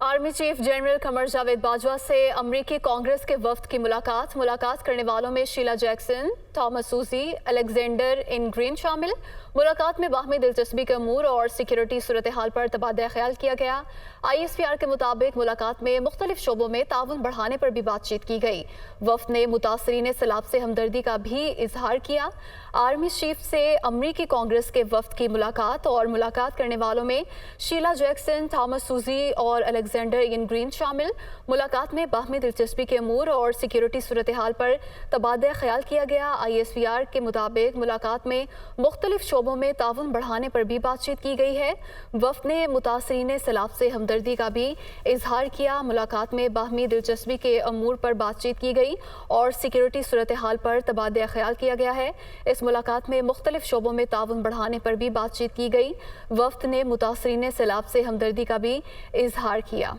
Army chief general Qamar Javed Bajwa से अमरीकी कांग्रेस के वफ्द की मुलाकात करने वालों में शीला जैक्सन, थॉमस सूजी, अलेक्जेंडर इन ग्रीन शामिल। मुलाकात में बाहमी दिलचस्पी के अमूर और सिक्योरिटी सूरत हाल पर तबादला ख्याल किया गया। ISPR के मुताबिक मुलाकात में मुख्तलिफ शोबों में ताउन बढ़ाने पर भी बातचीत की गई। वफ्द ने मुतासरीन सैलाब से हमदर्दी का भी इजहार किया। आर्मी चीफ से अमरीकी कांग्रेस के वफ्द की मुलाकात करने वालों में शीला जैक्सन, थॉमस सूजी और अलेक्जेंडर इन ग्रीन शामिल। मुलाकात में बाहमी दिलचस्पी के अमूर और सिक्योरिटी सूरत हाल पर तबादला ख्याल किया गया। ISPR के मुताबिक मुलाकात में मुख्तलिफ शोबों में ताउन बढ़ाने पर भी बातचीत की गई है। वफ्द ने मुतासरीन सैलाब से हमदर्दी का भी इजहार किया। मुलाकात में बाहमी दिलचस्पी के अमूर पर बातचीत की गई और सिक्योरिटी सूरत हाल पर तबादला ख्याल किया गया है। इस मुलाकात में मुख्तलिफ शोबों में ताउन बढ़ाने पर भी बातचीत की गई। वफ्द ने मुतासरीन सैलाब से हमदर्दी का भी इजहार किया।